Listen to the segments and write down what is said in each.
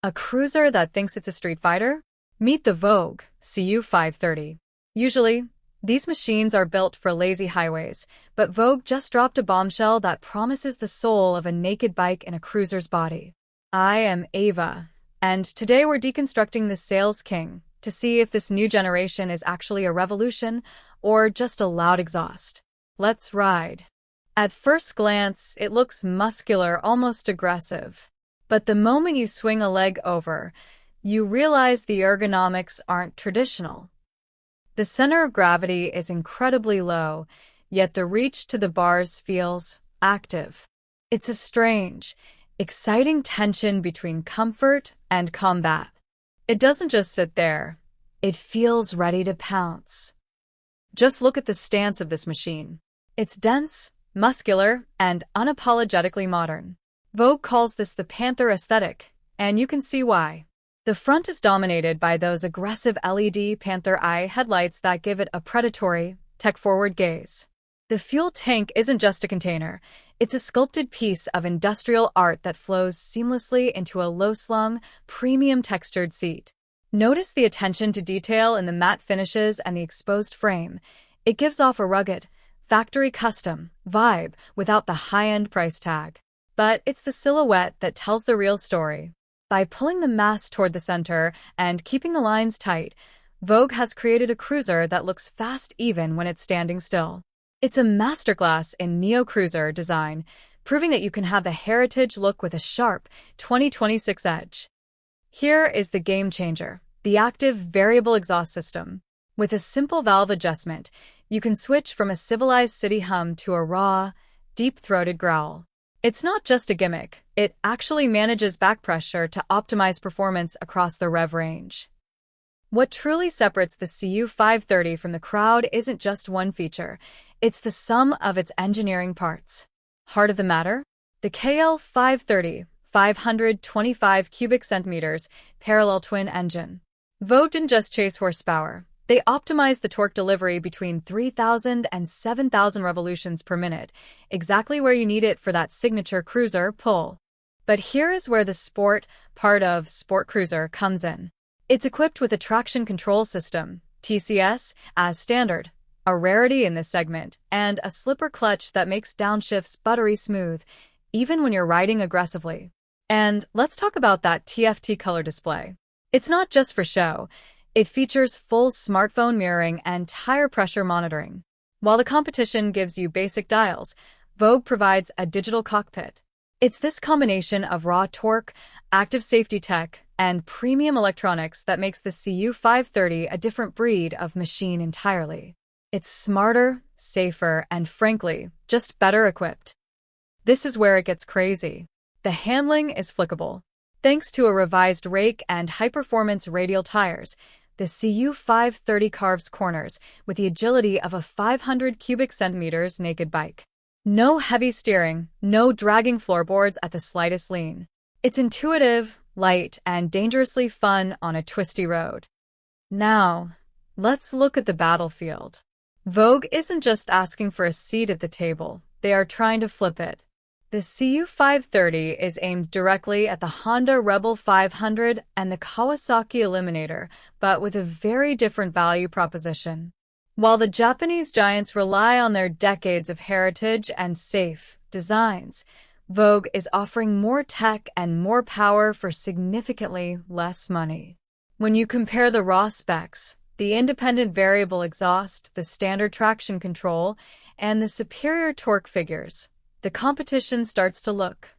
A cruiser that thinks it's a street fighter? Meet the Vogue CU530. Usually, these machines are built for lazy highways, but Vogue just dropped a bombshell that promises the soul of a naked bike in a cruiser's body. I am Ava, and today we're deconstructing the sales king to see if this new generation is actually a revolution or just a loud exhaust. Let's ride. At first glance, it looks muscular, almost aggressive. But the moment you swing a leg over, you realize the ergonomics aren't traditional. The center of gravity is incredibly low, yet the reach to the bars feels active. It's a strange, exciting tension between comfort and combat. It doesn't just sit there. It feels ready to pounce. Just look at the stance of this machine. It's dense, muscular, and unapologetically modern. Vogue calls this the Panther aesthetic, and you can see why. The front is dominated by those aggressive LED Panther eye headlights that give it a predatory, tech-forward gaze. The fuel tank isn't just a container. It's a sculpted piece of industrial art that flows seamlessly into a low-slung, premium-textured seat. Notice the attention to detail in the matte finishes and the exposed frame. It gives off a rugged, factory-custom vibe without the high-end price tag. But it's the silhouette that tells the real story. By pulling the mass toward the center and keeping the lines tight, Vogue has created a cruiser that looks fast even when it's standing still. It's a masterclass in neo-cruiser design, proving that you can have the heritage look with a sharp 2026 edge. Here is the game changer, the active variable exhaust system. With a simple valve adjustment, you can switch from a civilized city hum to a raw, deep-throated growl. It's not just a gimmick, it actually manages back pressure to optimize performance across the rev range. What truly separates the CU530 from the crowd isn't just one feature, it's the sum of its engineering parts. Heart of the matter? The KL530, 525 cubic centimeters, parallel twin engine. Vogue didn't just chase horsepower. They optimized the torque delivery between 3,000 and 7,000 revolutions per minute, exactly where you need it for that signature cruiser pull. But here is where the sport part of Sport Cruiser comes in. It's equipped with a traction control system, TCS, as standard, a rarity in this segment, and a slipper clutch that makes downshifts buttery smooth, even when you're riding aggressively. And let's talk about that TFT color display. It's not just for show. It features full smartphone mirroring and tire pressure monitoring. While the competition gives you basic dials, Vogue provides a digital cockpit. It's this combination of raw torque, active safety tech, and premium electronics that makes the CU530 a different breed of machine entirely. It's smarter, safer, and frankly, just better equipped. This is where it gets crazy. The handling is flickable. Thanks to a revised rake and high-performance radial tires, the CU530 carves corners with the agility of a 500 cubic centimeters naked bike. No heavy steering, no dragging floorboards at the slightest lean. It's intuitive, light, and dangerously fun on a twisty road. Now, let's look at the battlefield. Vogue isn't just asking for a seat at the table, they are trying to flip it. The CU530 is aimed directly at the Honda Rebel 500 and the Kawasaki Eliminator, but with a very different value proposition. While the Japanese giants rely on their decades of heritage and safe designs, Vogue is offering more tech and more power for significantly less money. When you compare the raw specs, the independent variable exhaust, the standard traction control, and the superior torque figures, the competition starts to look,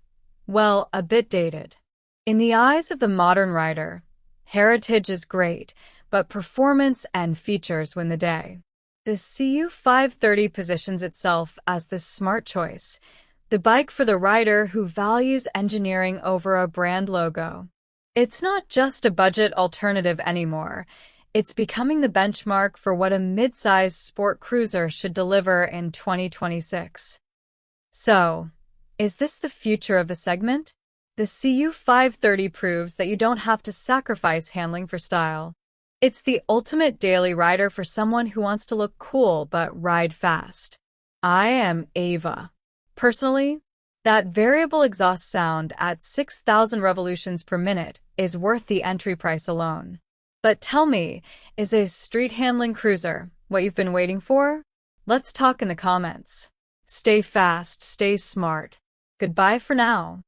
well, a bit dated. In the eyes of the modern rider, heritage is great, but performance and features win the day. The CU530 positions itself as the smart choice, the bike for the rider who values engineering over a brand logo. It's not just a budget alternative anymore. It's becoming the benchmark for what a mid-size sport cruiser should deliver in 2026. So, is this the future of the segment? The CU530 proves that you don't have to sacrifice handling for style. It's the ultimate daily rider for someone who wants to look cool but ride fast. I am Ava. Personally, That variable exhaust sound at 6,000 revolutions per minute is worth the entry price alone. But tell me, is a street handling cruiser what you've been waiting for? Let's talk in the comments. Stay fast, stay smart. Goodbye for now.